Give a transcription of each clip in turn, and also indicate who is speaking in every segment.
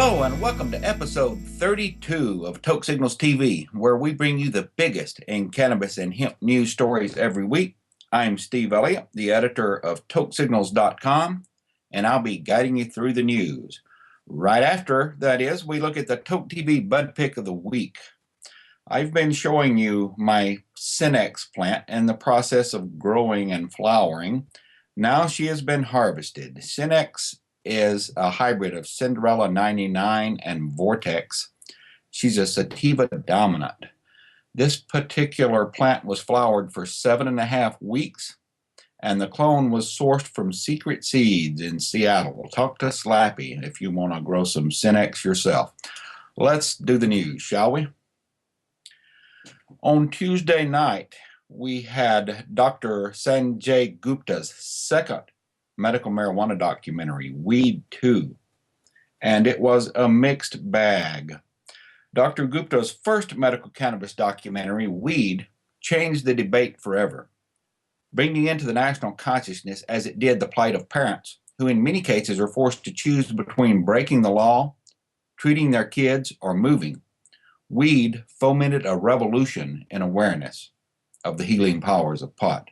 Speaker 1: Hello and welcome to episode 32 of Toke Signals TV, where we bring you the biggest in cannabis and hemp news stories every week. I'm Steve Elliott, the editor of TokeSignals.com, and I'll be guiding you through the news. Right after, that is, we look at the Toke TV Bud Pick of the Week. I've been showing you my Cinex plant in the process of growing and flowering. Now she has been harvested. Cinex is a hybrid of Cinderella 99 and Vortex. She's a sativa dominant. This particular plant was flowered for 7.5 weeks, and the clone was sourced from Secret Seeds in Seattle. Talk to Slappy if you want to grow some Cinex yourself. Let's do the news, shall we? On Tuesday night, we had Dr. Sanjay Gupta's second medical marijuana documentary, Weed 2, and it was a mixed bag. Dr. Gupta's first medical cannabis documentary, Weed, changed the debate forever, bringing into the national consciousness as it did the plight of parents, who in many cases are forced to choose between breaking the law, treating their kids, or moving. Weed fomented a revolution in awareness of the healing powers of pot.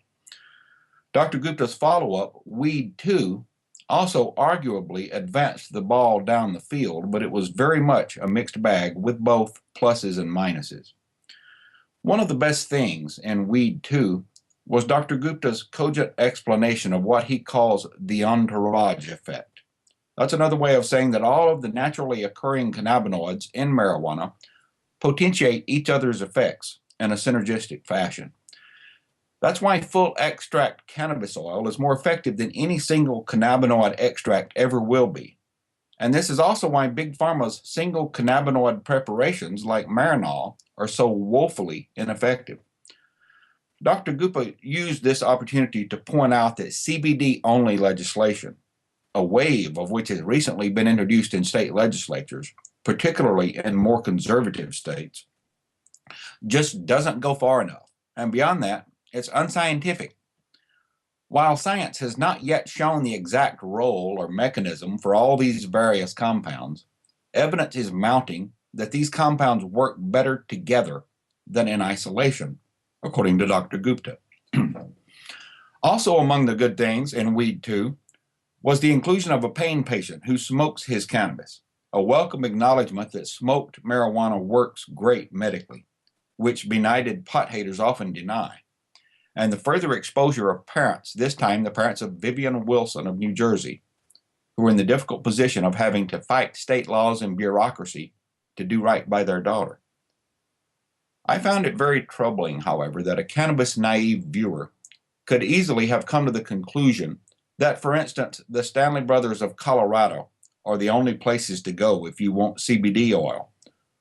Speaker 1: Dr. Gupta's follow-up, Weed 2, also arguably advanced the ball down the field, but it was very much a mixed bag with both pluses and minuses. One of the best things in Weed 2 was Dr. Gupta's cogent explanation of what he calls the entourage effect. That's another way of saying that all of the naturally occurring cannabinoids in marijuana potentiate each other's effects in a synergistic fashion. That's why full extract cannabis oil is more effective than any single cannabinoid extract ever will be. And this is also why Big Pharma's single cannabinoid preparations like Marinol are so woefully ineffective. Dr. Gupta used this opportunity to point out that CBD-only legislation, a wave of which has recently been introduced in state legislatures, particularly in more conservative states, just doesn't go far enough. And beyond that, it's unscientific. While science has not yet shown the exact role or mechanism for all these various compounds, evidence is mounting that these compounds work better together than in isolation, according to Dr. Gupta. Also among the good things in Weed 2 was the inclusion of a pain patient who smokes his cannabis, a welcome acknowledgement that smoked marijuana works great medically, which benighted pot haters often deny. And the further exposure of parents, this time the parents of Vivian Wilson of New Jersey, who were in the difficult position of having to fight state laws and bureaucracy to do right by their daughter. I found it very troubling, however, that a cannabis-naive viewer could easily have come to the conclusion that, for instance, the Stanley Brothers of Colorado are the only places to go if you want CBD oil,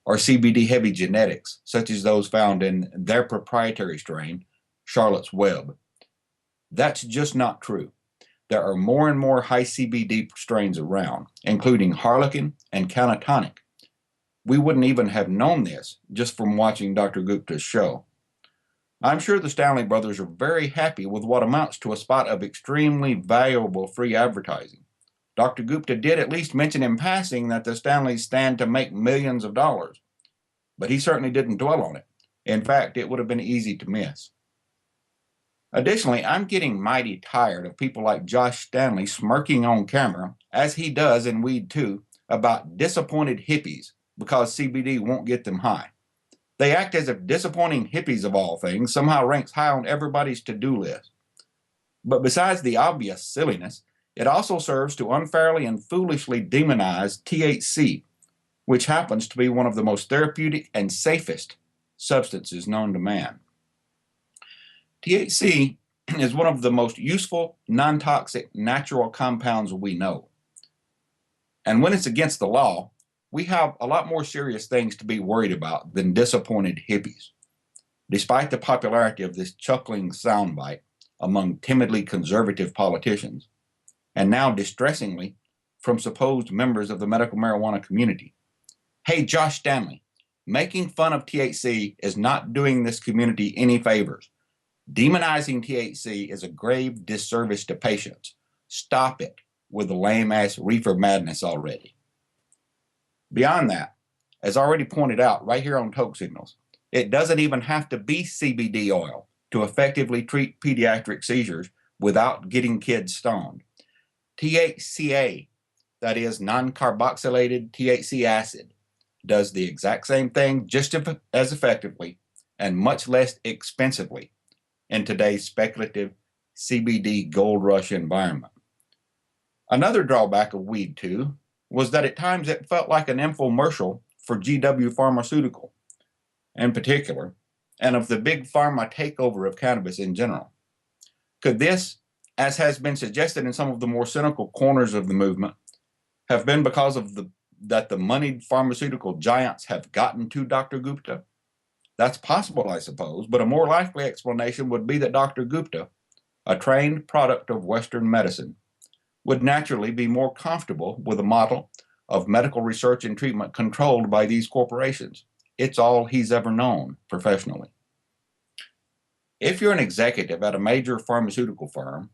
Speaker 1: or CBD-heavy genetics, such as those found in their proprietary strain, Charlotte's Web. That's just not true. There are more and more high CBD strains around, including Harlequin and Cannatonic. We wouldn't even have known this just from watching Dr. Gupta's show. I'm sure the Stanley Brothers are very happy with what amounts to a spot of extremely valuable free advertising. Dr. Gupta did at least mention in passing that the Stanleys stand to make millions of dollars, but he certainly didn't dwell on it. In fact, it would have been easy to miss. Additionally, I'm getting mighty tired of people like Josh Stanley smirking on camera, as he does in Weed 2, about disappointed hippies because CBD won't get them high. They act as if disappointing hippies of all things somehow ranks high on everybody's to-do list. But besides the obvious silliness, it also serves to unfairly and foolishly demonize THC, which happens to be one of the most therapeutic and safest substances known to man. THC is one of the most useful, non-toxic, natural compounds we know. And when it's against the law, we have a lot more serious things to be worried about than disappointed hippies. Despite the popularity of this chuckling soundbite among timidly conservative politicians, and now distressingly from supposed members of the medical marijuana community. Hey, Josh Stanley, making fun of THC is not doing this community any favors. Demonizing THC is a grave disservice to patients. Stop it with the lame-ass reefer madness already. Beyond that, as already pointed out right here on Toke Signals, it doesn't even have to be CBD oil to effectively treat pediatric seizures without getting kids stoned. THCA, that is non-carboxylated THC acid, does the exact same thing just as effectively and much less expensively in today's speculative CBD gold rush environment. Another drawback of weed, too, was that at times it felt like an infomercial for GW Pharmaceutical in particular, and of the big pharma takeover of cannabis in general. Could this, as has been suggested in some of the more cynical corners of the movement, have been because of that the moneyed pharmaceutical giants have gotten to Dr. Gupta? That's possible, I suppose, but a more likely explanation would be that Dr. Gupta, a trained product of Western medicine, would naturally be more comfortable with a model of medical research and treatment controlled by these corporations. It's all he's ever known professionally. If you're an executive at a major pharmaceutical firm,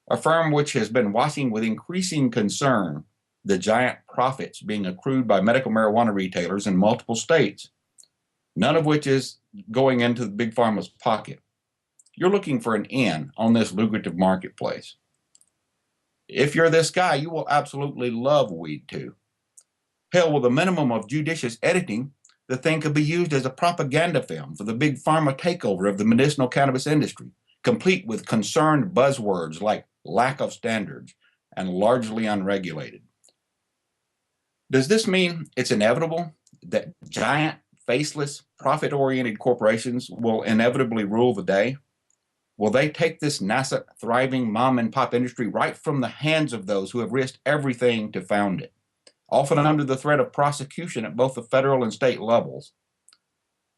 Speaker 1: a firm which has been watching with increasing concern the giant profits being accrued by medical marijuana retailers in multiple states, none of which is going into the big pharma's pocket, you're looking for an in on this lucrative marketplace. If you're this guy, you will absolutely love weed too. Hell, with a minimum of judicious editing, the thing could be used as a propaganda film for the big pharma takeover of the medicinal cannabis industry, complete with concerned buzzwords like lack of standards and largely unregulated. Does this mean it's inevitable that giant, faceless, profit-oriented corporations will inevitably rule the day? Will they take this nascent, thriving mom-and-pop industry right from the hands of those who have risked everything to found it, often under the threat of prosecution at both the federal and state levels,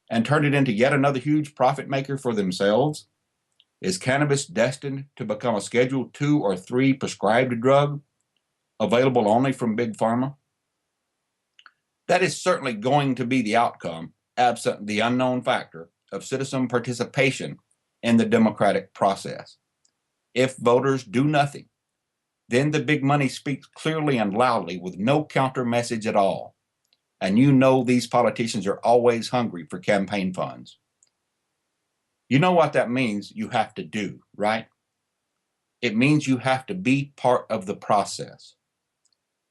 Speaker 1: and turn it into yet another huge profit maker for themselves? Is cannabis destined to become a Schedule II or III prescribed drug, available only from Big Pharma? That is certainly going to be the outcome, absent the unknown factor of citizen participation in the democratic process. If voters do nothing, then the big money speaks clearly and loudly with no counter message at all. And you know these politicians are always hungry for campaign funds. You know what that means you have to do, right? It means you have to be part of the process.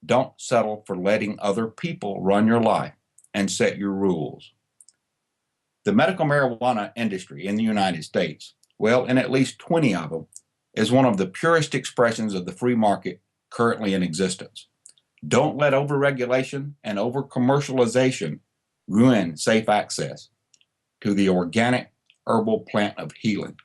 Speaker 1: Don't settle for letting other people run your life and set your rules. The medical marijuana industry in the United States, well, in at least 20 of them, is one of the purest expressions of the free market currently in existence. Don't let overregulation and overcommercialization ruin safe access to the organic herbal plant of healing.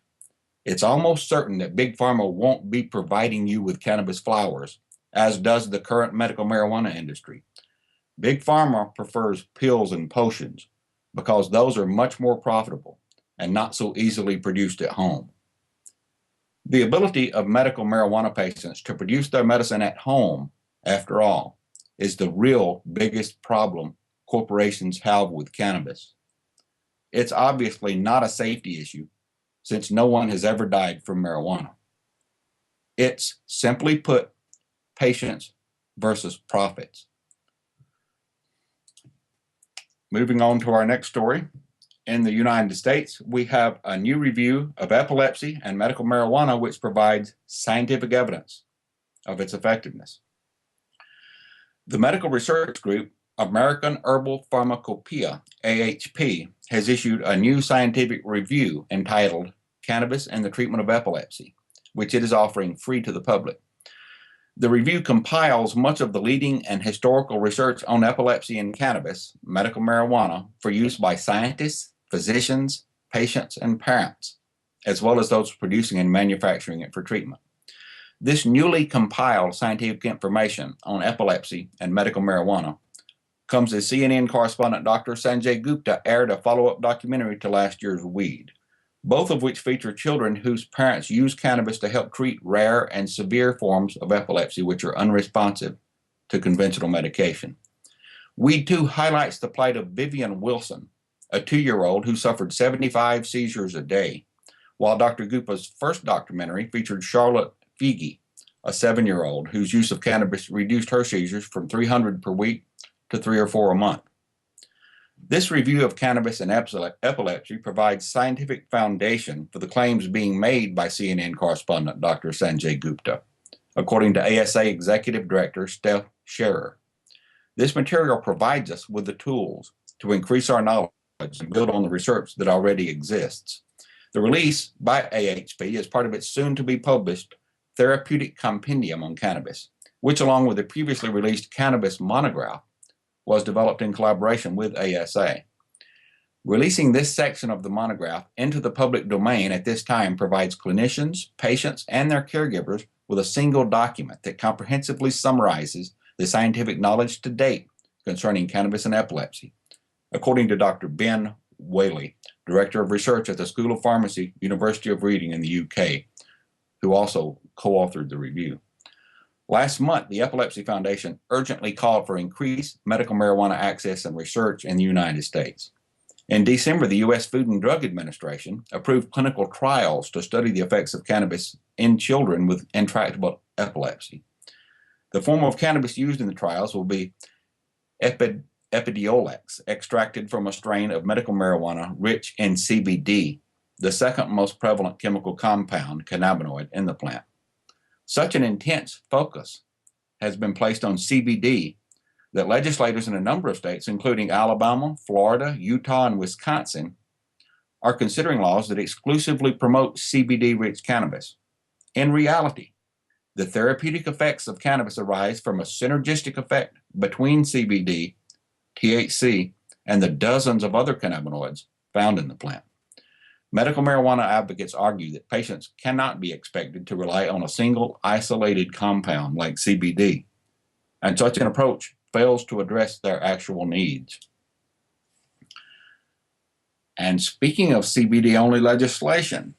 Speaker 1: It's almost certain that Big Pharma won't be providing you with cannabis flowers, as does the current medical marijuana industry. Big Pharma prefers pills and potions because those are much more profitable and not so easily produced at home. The ability of medical marijuana patients to produce their medicine at home, after all, is the real biggest problem corporations have with cannabis. It's obviously not a safety issue, since no one has ever died from marijuana. It's, simply put, patients versus profits. Moving on to our next story. In the United States, we have a new review of epilepsy and medical marijuana, which provides scientific evidence of its effectiveness. The medical research group, American Herbal Pharmacopoeia, AHP, has issued a new scientific review entitled Cannabis and the Treatment of Epilepsy, which it is offering free to the public. The review compiles much of the leading and historical research on epilepsy and cannabis, medical marijuana, for use by scientists, physicians, patients, and parents, as well as those producing and manufacturing it for treatment. This newly compiled scientific information on epilepsy and medical marijuana comes as CNN correspondent Dr. Sanjay Gupta aired a follow-up documentary to last year's Weed, both of which feature children whose parents use cannabis to help treat rare and severe forms of epilepsy which are unresponsive to conventional medication. Weed 2 highlights the plight of Vivian Wilson, a 2-year-old who suffered 75 seizures a day, while Dr. Gupta's first documentary featured Charlotte Figi, a 7-year-old whose use of cannabis reduced her seizures from 300 per week to 3 or 4 a month. This review of cannabis and epilepsy provides scientific foundation for the claims being made by CNN correspondent Dr. Sanjay Gupta, according to ASA Executive Director Steph Scherer. This material provides us with the tools to increase our knowledge and build on the research that already exists. The release by AHP is part of its soon-to-be published Therapeutic Compendium on Cannabis, which, along with the previously released Cannabis Monograph, was developed in collaboration with ASA. Releasing this section of the monograph into the public domain at this time provides clinicians, patients, and their caregivers with a single document that comprehensively summarizes the scientific knowledge to date concerning cannabis and epilepsy, according to Dr. Ben Whaley, Director of Research at the School of Pharmacy, University of Reading in the UK, who also co-authored the review. Last month, the Epilepsy Foundation urgently called for increased medical marijuana access and research in the United States. In December, the U.S. Food and Drug Administration approved clinical trials to study the effects of cannabis in children with intractable epilepsy. The form of cannabis used in the trials will be Epidiolex, extracted from a strain of medical marijuana rich in CBD, the second most prevalent chemical compound, cannabinoid, in the plant. Such an intense focus has been placed on CBD that legislators in a number of states, including Alabama, Florida, Utah, and Wisconsin, are considering laws that exclusively promote CBD-rich cannabis. In reality, the therapeutic effects of cannabis arise from a synergistic effect between CBD, THC, and the dozens of other cannabinoids found in the plant. Medical marijuana advocates argue that patients cannot be expected to rely on a single isolated compound like CBD, and such an approach fails to address their actual needs. And speaking of CBD-only legislation,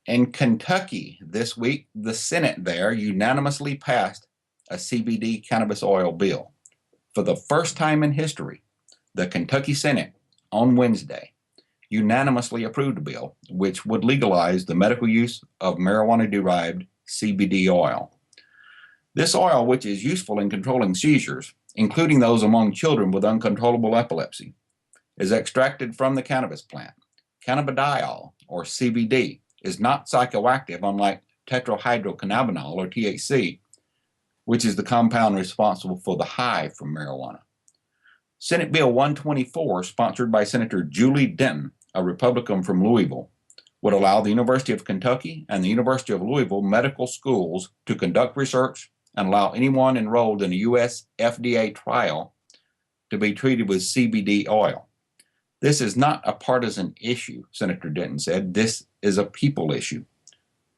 Speaker 1: in Kentucky this week, the Senate there unanimously passed a CBD cannabis oil bill. For the first time in history, the Kentucky Senate on Wednesday unanimously approved a bill which would legalize the medical use of marijuana-derived CBD oil. This oil, which is useful in controlling seizures, including those among children with uncontrollable epilepsy, is extracted from the cannabis plant. Cannabidiol, or CBD, is not psychoactive, unlike tetrahydrocannabinol, or THC, which is the compound responsible for the high from marijuana. Senate Bill 124, sponsored by Senator Julie Denton, a Republican from Louisville, would allow the University of Kentucky and the University of Louisville medical schools to conduct research and allow anyone enrolled in a U.S. FDA trial to be treated with CBD oil. This is not a partisan issue, Senator Denton said. This is a people issue.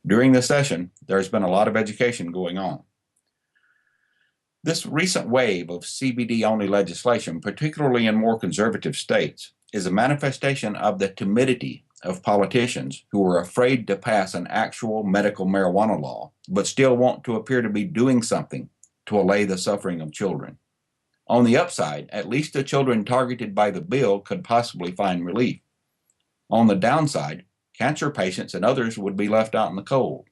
Speaker 1: During the session, there has been a lot of education going on. This recent wave of CBD-only legislation, particularly in more conservative states, is a manifestation of the timidity of politicians who are afraid to pass an actual medical marijuana law, but still want to appear to be doing something to allay the suffering of children. On the upside, at least the children targeted by the bill could possibly find relief. On the downside, cancer patients and others would be left out in the cold.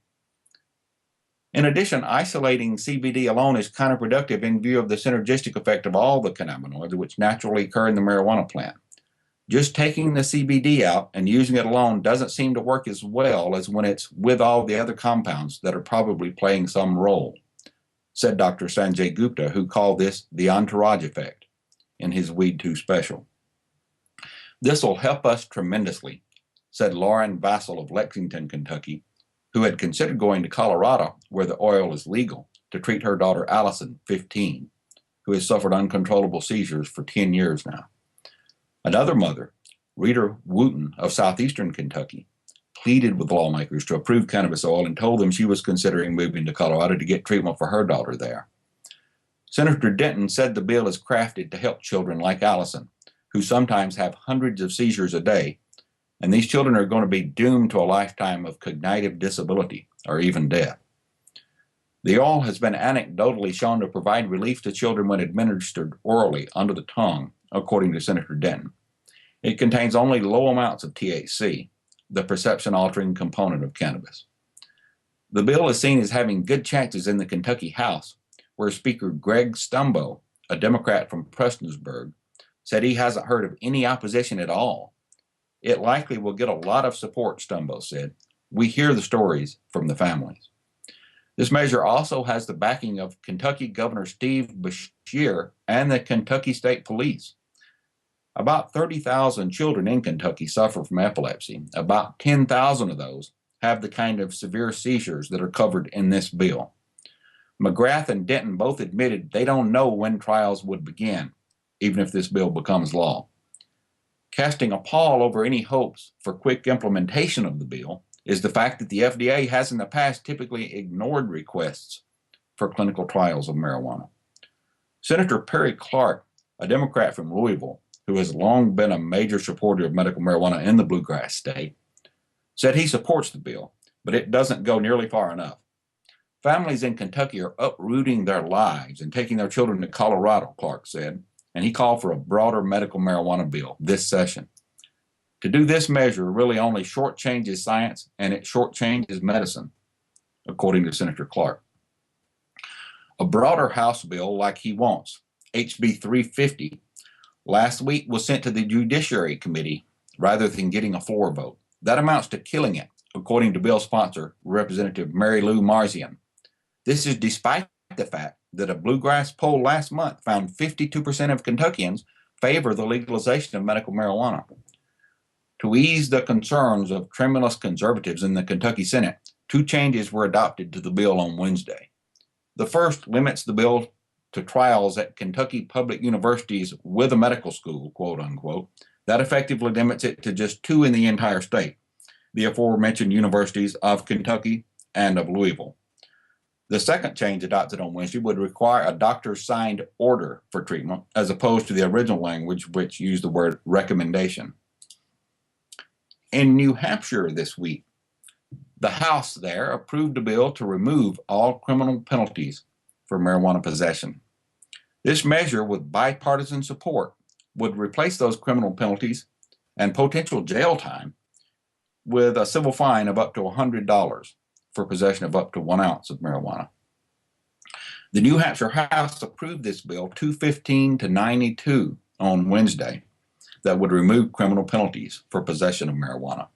Speaker 1: In addition, isolating CBD alone is counterproductive in view of the synergistic effect of all the cannabinoids which naturally occur in the marijuana plant. Just taking the CBD out and using it alone doesn't seem to work as well as when it's with all the other compounds that are probably playing some role, said Dr. Sanjay Gupta, who called this the entourage effect in his Weed 2 special. This will help us tremendously, said Lauren Vassell of Lexington, Kentucky, who had considered going to Colorado, where the oil is legal, to treat her daughter Allison, 15, who has suffered uncontrollable seizures for 10 years now. Another mother, Rita Wooten of southeastern Kentucky, pleaded with lawmakers to approve cannabis oil and told them she was considering moving to Colorado to get treatment for her daughter there. Senator Denton said the bill is crafted to help children like Allison, who sometimes have hundreds of seizures a day, and these children are going to be doomed to a lifetime of cognitive disability or even death. The oil has been anecdotally shown to provide relief to children when administered orally under the tongue, according to Senator Denton. It contains only low amounts of THC, the perception-altering component of cannabis. The bill is seen as having good chances in the Kentucky House, where Speaker Greg Stumbo a Democrat from Prestonsburg, said he hasn't heard of any opposition at all. It likely will get a lot of support, Stumbo said. We hear the stories from the families. This measure also has the backing of Kentucky Governor Steve Beshear and the Kentucky State Police. About 30,000 children in Kentucky suffer from epilepsy. About 10,000 of those have the kind of severe seizures that are covered in this bill. McGrath and Denton both admitted they don't know when trials would begin, even if this bill becomes law. Casting a pall over any hopes for quick implementation of the bill is the fact that the FDA has in the past typically ignored requests for clinical trials of marijuana. Senator Perry Clark, a Democrat from Louisville, who has long been a major supporter of medical marijuana in the Bluegrass State, said he supports the bill, but it doesn't go nearly far enough. Families in Kentucky are uprooting their lives and taking their children to Colorado, Clark said, and he called for a broader medical marijuana bill this session. To do this measure really only shortchanges science and it shortchanges medicine, according to Senator Clark. A broader House bill like he wants, HB 350, last week was sent to the Judiciary Committee rather than getting a floor vote. That amounts to killing it, according to bill sponsor Representative Mary Lou Marzian. This is despite the fact that a Bluegrass poll last month found 52% of Kentuckians favor the legalization of medical marijuana. To ease the concerns of tremulous conservatives in the Kentucky Senate, two changes were adopted to the bill on Wednesday. The first limits the bill to trials at Kentucky public universities with a medical school, quote unquote. That effectively limits it to just two in the entire state, the aforementioned universities of Kentucky and of Louisville. The second change adopted on Wednesday would require a doctor's signed order for treatment, as opposed to the original language, which used the word recommendation. In New Hampshire this week, the House there approved a bill to remove all criminal penalties for marijuana possession. This measure, with bipartisan support, would replace those criminal penalties and potential jail time with a civil fine of up to $100 for possession of up to 1 ounce of marijuana. The New Hampshire House approved this bill 215 to 92 on Wednesday that would remove criminal penalties for possession of marijuana.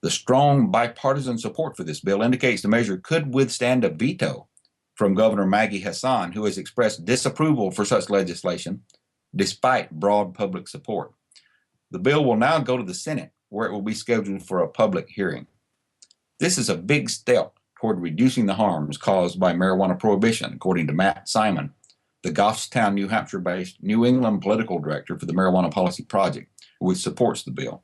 Speaker 1: The strong bipartisan support for this bill indicates the measure could withstand a veto from Governor Maggie Hassan, who has expressed disapproval for such legislation despite broad public support. The bill will now go to the Senate, where it will be scheduled for a public hearing. This is a big step toward reducing the harms caused by marijuana prohibition, according to Matt Simon, the Goffstown, New Hampshire-based New England political director for the Marijuana Policy Project, which supports the bill.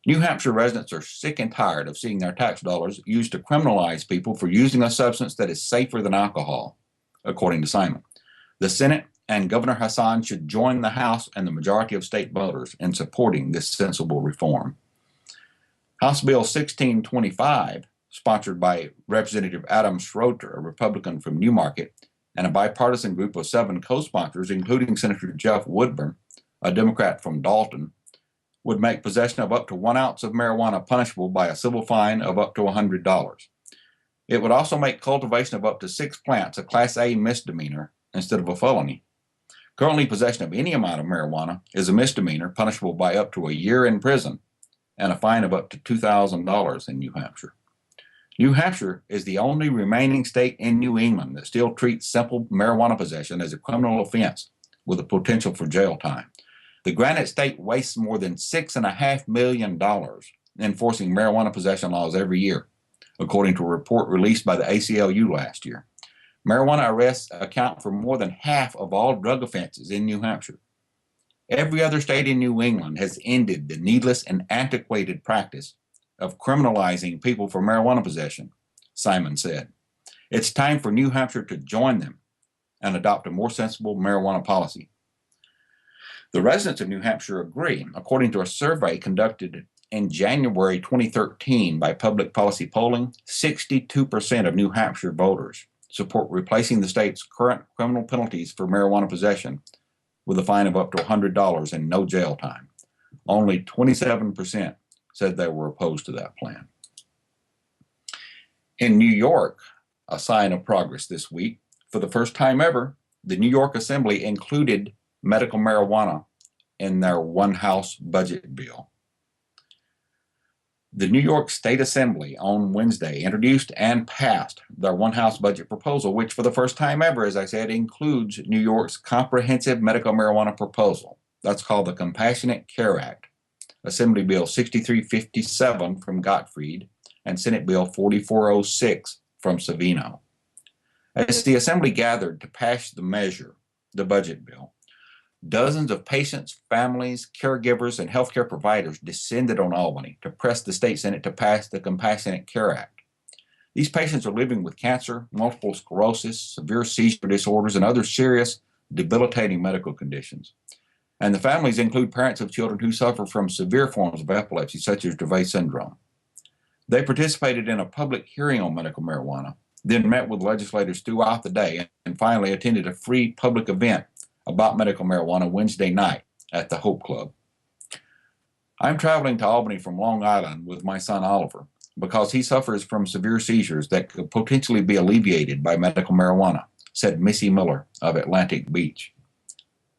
Speaker 1: New Hampshire residents are sick and tired of seeing their tax dollars used to criminalize people for using a substance that is safer than alcohol, according to Simon. The Senate and Governor Hassan should join the House and the majority of state voters in supporting this sensible reform. House Bill 1625, sponsored by Representative Adam Schroeder, a Republican from Newmarket, and a bipartisan group of 7 co-sponsors, including Senator Jeff Woodburn, a Democrat from Dalton, would make possession of up to 1 ounce of marijuana punishable by a civil fine of up to $100. It would also make cultivation of up to 6 plants a Class A misdemeanor instead of a felony. Currently, possession of any amount of marijuana is a misdemeanor punishable by up to a year in prison and a fine of up to $2,000 in New Hampshire. New Hampshire is the only remaining state in New England that still treats simple marijuana possession as a criminal offense with a potential for jail time. The Granite State wastes more than $6.5 million enforcing marijuana possession laws every year, according to a report released by the ACLU last year. Marijuana arrests account for more than half of all drug offenses in New Hampshire. Every other state in New England has ended the needless and antiquated practice of criminalizing people for marijuana possession, Simon said. It's time for New Hampshire to join them and adopt a more sensible marijuana policy. The residents of New Hampshire agree, according to a survey conducted in January 2013 by Public Policy Polling. 62% of New Hampshire voters support replacing the state's current criminal penalties for marijuana possession with a fine of up to $100 and no jail time. Only 27% said they were opposed to that plan. In New York, a sign of progress this week, for the first time ever, the New York Assembly included medical marijuana in their one-house budget bill. The New York State Assembly on Wednesday introduced and passed their one-house budget proposal, which for the first time ever, as I said, includes New York's comprehensive medical marijuana proposal. That's called the Compassionate Care Act, Assembly Bill 6357 from Gottfried and Senate Bill 4406 from Savino. As the Assembly gathered to pass the measure, the budget bill, dozens of patients, families, caregivers, and healthcare providers descended on Albany to press the state Senate to pass the Compassionate Care Act. These patients are living with cancer, multiple sclerosis, severe seizure disorders, and other serious, debilitating medical conditions. And the families include parents of children who suffer from severe forms of epilepsy, such as Dravet syndrome. They participated in a public hearing on medical marijuana, then met with legislators throughout the day, and finally attended a free public event about medical marijuana Wednesday night at the Hope Club. I'm traveling to Albany from Long Island with my son Oliver because he suffers from severe seizures that could potentially be alleviated by medical marijuana, said Missy Miller of Atlantic Beach.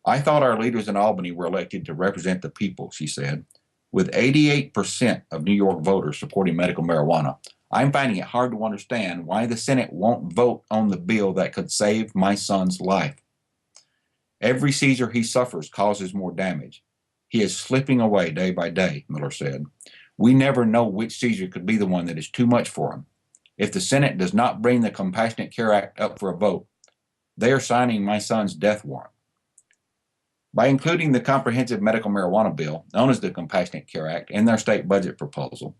Speaker 1: I thought our leaders in Albany were elected to represent the people, she said. With 88% of New York voters supporting medical marijuana, I'm finding it hard to understand why the Senate won't vote on the bill that could save my son's life. Every seizure he suffers causes more damage. He is slipping away day by day, Miller said. We never know which seizure could be the one that is too much for him. If the Senate does not bring the Compassionate Care Act up for a vote, they are signing my son's death warrant. By including the comprehensive medical marijuana bill, known as the Compassionate Care Act, in their state budget proposal,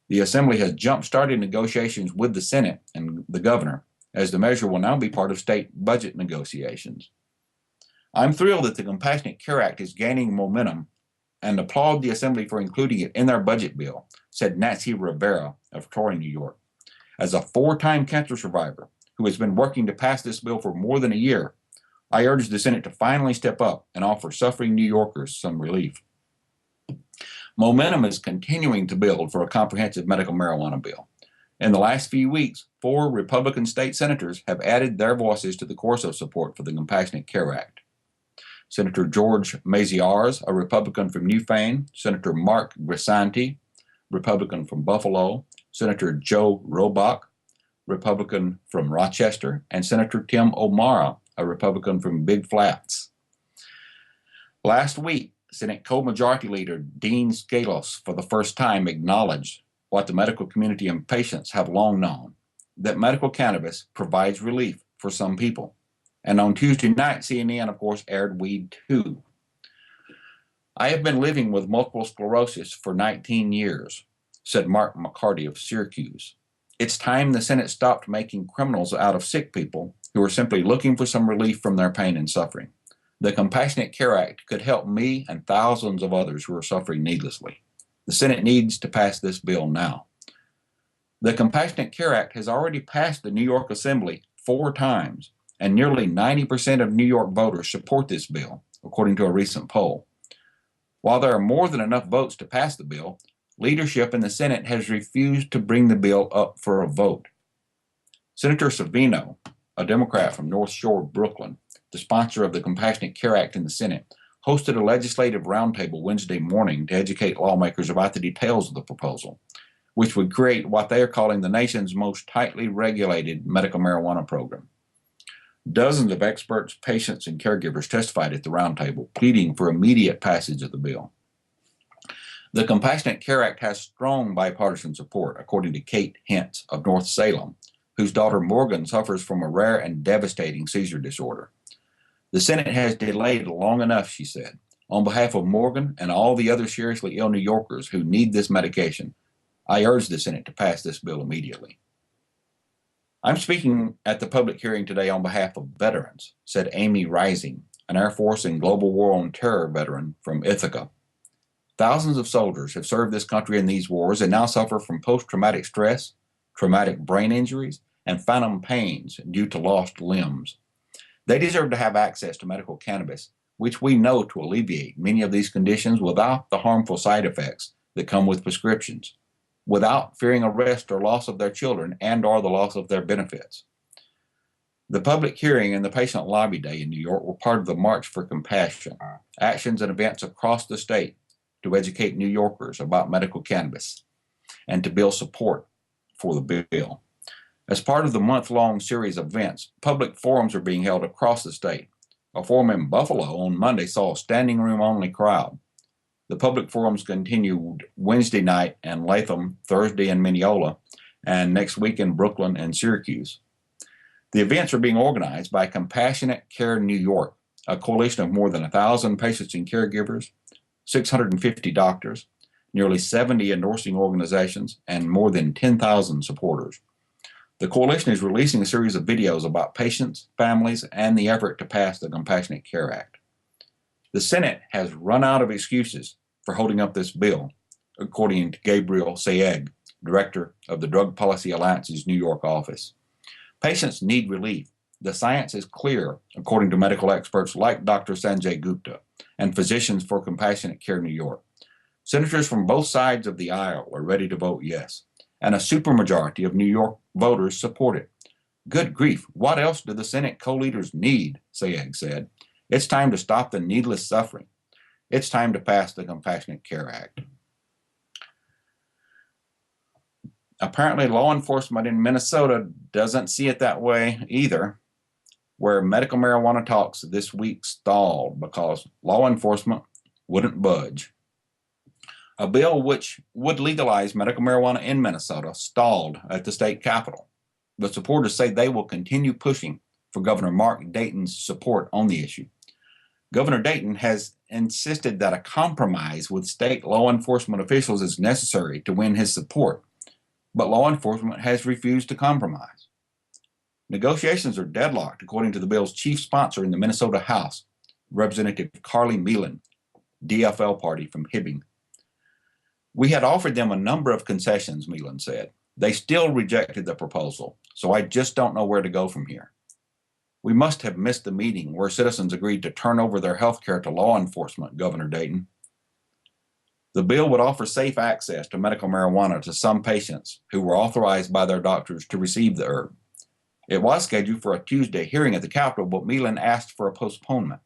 Speaker 1: the Assembly has jump-started negotiations with the Senate and the governor, as the measure will now be part of state budget negotiations. I'm thrilled that the Compassionate Care Act is gaining momentum and applaud the Assembly for including it in their budget bill, said Nancy Rivera of Troy, New York. As a four-time cancer survivor who has been working to pass this bill for more than a year, I urge the Senate to finally step up and offer suffering New Yorkers some relief. Momentum is continuing to build for a comprehensive medical marijuana bill. In the last few weeks, 4 Republican state senators have added their voices to the chorus of support for the Compassionate Care Act. Senator George Maziarz, a Republican from Newfane, Senator Mark Grisanti, Republican from Buffalo, Senator Joe Robach, Republican from Rochester, and Senator Tim O'Mara, a Republican from Big Flats. Last week, Senate co-majority leader Dean Scalos for the first time acknowledged what the medical community and patients have long known, that medical cannabis provides relief for some people. And on Tuesday night, CNN, of course, aired Weed 2. I have been living with multiple sclerosis for 19 years, said Mark McCarty of Syracuse. It's time the Senate stopped making criminals out of sick people who are simply looking for some relief from their pain and suffering. The Compassionate Care Act could help me and thousands of others who are suffering needlessly. The Senate needs to pass this bill now. The Compassionate Care Act has already passed the New York Assembly 4 times, and nearly 90% of New York voters support this bill, according to a recent poll. While there are more than enough votes to pass the bill, leadership in the Senate has refused to bring the bill up for a vote. Senator Savino, a Democrat from North Shore, Brooklyn, the sponsor of the Compassionate Care Act in the Senate, hosted a legislative roundtable Wednesday morning to educate lawmakers about the details of the proposal, which would create what they are calling the nation's most tightly regulated medical marijuana program. Dozens of experts, patients, and caregivers testified at the roundtable, pleading for immediate passage of the bill. The Compassionate Care Act has strong bipartisan support, according to Kate Hentz of North Salem, whose daughter Morgan suffers from a rare and devastating seizure disorder. The Senate has delayed long enough, she said. On behalf of Morgan and all the other seriously ill New Yorkers who need this medication, I urge the Senate to pass this bill immediately. I'm speaking at the public hearing today on behalf of veterans, said Amy Rising, an Air Force and Global War on Terror veteran from Ithaca. Thousands of soldiers have served this country in these wars and now suffer from post-traumatic stress, traumatic brain injuries, and phantom pains due to lost limbs. They deserve to have access to medical cannabis, which we know to alleviate many of these conditions without the harmful side effects that come with prescriptions, without fearing arrest or loss of their children and or the loss of their benefits. The public hearing and the patient lobby day in New York were part of the March for Compassion, actions and events across the state to educate New Yorkers about medical cannabis and to build support for the bill. As part of the month-long series of events, public forums are being held across the state. A forum in Buffalo on Monday saw a standing room only crowd. The public forums continued Wednesday night in Latham, Thursday in Mineola, and next week in Brooklyn and Syracuse. The events are being organized by Compassionate Care New York, a coalition of more than 1,000 patients and caregivers, 650 doctors, nearly 70 endorsing organizations, and more than 10,000 supporters. The coalition is releasing a series of videos about patients, families, and the effort to pass the Compassionate Care Act. The Senate has run out of excuses for holding up this bill, according to Gabriel Sayegh, director of the Drug Policy Alliance's New York office. Patients need relief. The science is clear, according to medical experts like Dr. Sanjay Gupta and Physicians for Compassionate Care New York. Senators from both sides of the aisle are ready to vote yes, and a supermajority of New York voters support it. Good grief, what else do the Senate co-leaders need, Sayegh said. It's time to stop the needless suffering. It's time to pass the Compassionate Care Act. Apparently, law enforcement in Minnesota doesn't see it that way either, where medical marijuana talks this week stalled because law enforcement wouldn't budge. A bill which would legalize medical marijuana in Minnesota stalled at the state capitol, but supporters say they will continue pushing for Governor Mark Dayton's support on the issue. Governor Dayton has insisted that a compromise with state law enforcement officials is necessary to win his support, but law enforcement has refused to compromise. Negotiations are deadlocked, according to the bill's chief sponsor in the Minnesota House, Representative Carly Meelan, DFL party from Hibbing. We had offered them a number of concessions, Meelan said. They still rejected the proposal, so I just don't know where to go from here. We must have missed the meeting where citizens agreed to turn over their health care to law enforcement, Governor Dayton. The bill would offer safe access to medical marijuana to some patients who were authorized by their doctors to receive the herb. It was scheduled for a Tuesday hearing at the Capitol, but Meelan asked for a postponement.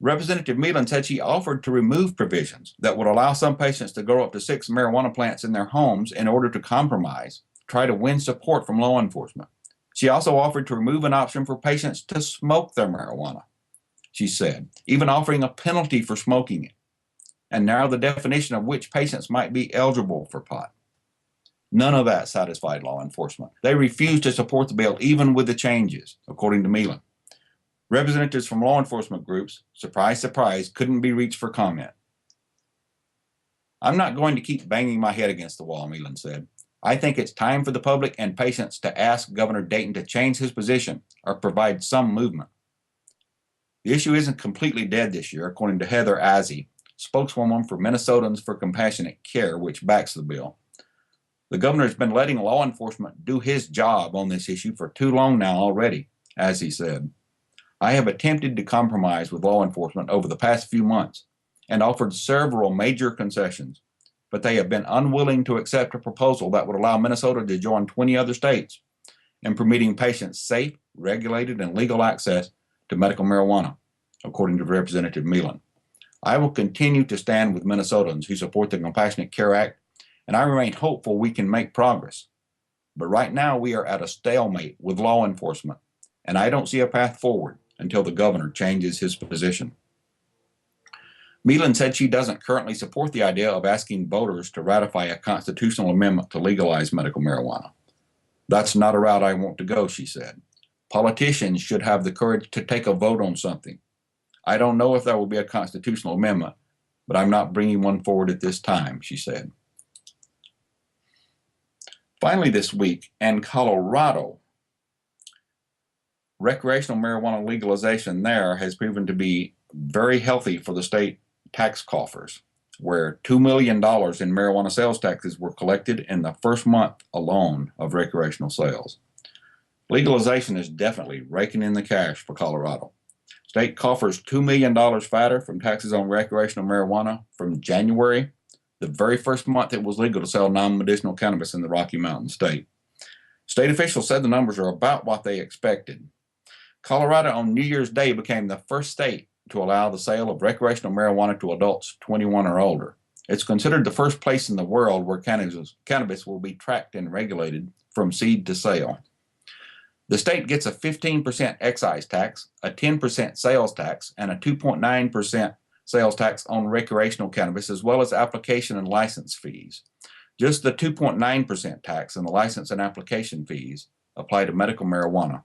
Speaker 1: Representative Meelan said she offered to remove provisions that would allow some patients to grow up to 6 marijuana plants in their homes in order to compromise, try to win support from law enforcement. She also offered to remove an option for patients to smoke their marijuana, she said, even offering a penalty for smoking it, and narrow the definition of which patients might be eligible for pot. None of that satisfied law enforcement. They refused to support the bill, even with the changes, according to Meelan. Representatives from law enforcement groups, surprise, surprise, couldn't be reached for comment. I'm not going to keep banging my head against the wall, Meelan said. I think it's time for the public and patients to ask Governor Dayton to change his position or provide some movement. The issue isn't completely dead this year, according to Heather Azzi, spokeswoman for Minnesotans for Compassionate Care, which backs the bill. The governor has been letting law enforcement do his job on this issue for too long now already, as he said. I have attempted to compromise with law enforcement over the past few months and offered several major concessions, but they have been unwilling to accept a proposal that would allow Minnesota to join 20 other states in permitting patients safe, regulated, and legal access to medical marijuana, according to Representative Meelan. I will continue to stand with Minnesotans who support the Compassionate Care Act, and I remain hopeful we can make progress. But right now we are at a stalemate with law enforcement, and I don't see a path forward until the governor changes his position. Meelan said she doesn't currently support the idea of asking voters to ratify a constitutional amendment to legalize medical marijuana. That's not a route I want to go, she said. Politicians should have the courage to take a vote on something. I don't know if there will be a constitutional amendment, but I'm not bringing one forward at this time, she said. Finally this week, in Colorado, recreational marijuana legalization there has proven to be very healthy for the state tax coffers, where $2 million in marijuana sales taxes were collected in the first month alone of recreational sales. Legalization is definitely raking in the cash for Colorado. State coffers $2 million fatter from taxes on recreational marijuana from January, the very first month it was legal to sell non-medicinal cannabis in the Rocky Mountain state. State officials said the numbers are about what they expected. Colorado on New Year's Day became the first state to allow the sale of recreational marijuana to adults 21 or older. It's considered the first place in the world where cannabis will be tracked and regulated from seed to sale. The state gets a 15% excise tax, a 10% sales tax, and a 2.9% sales tax on recreational cannabis, as well as application and license fees. Just the 2.9% tax and the license and application fees apply to medical marijuana,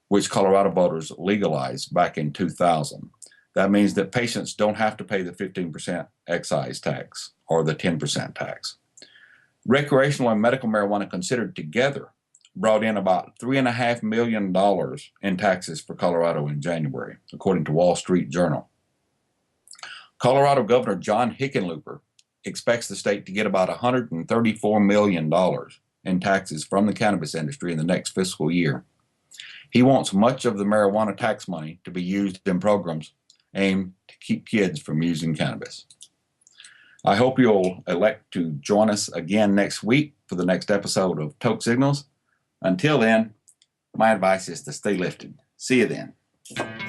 Speaker 1: which Colorado voters legalized back in 2000. That means that patients don't have to pay the 15% excise tax or the 10% tax. Recreational and medical marijuana considered together brought in about $3.5 million in taxes for Colorado in January, according to Wall Street Journal. Colorado Governor John Hickenlooper expects the state to get about $134 million in taxes from the cannabis industry in the next fiscal year. He wants much of the marijuana tax money to be used in programs aimed to keep kids from using cannabis. I hope you'll elect to join us again next week for the next episode of Toke Signals. Until then, my advice is to stay lifted. See you then.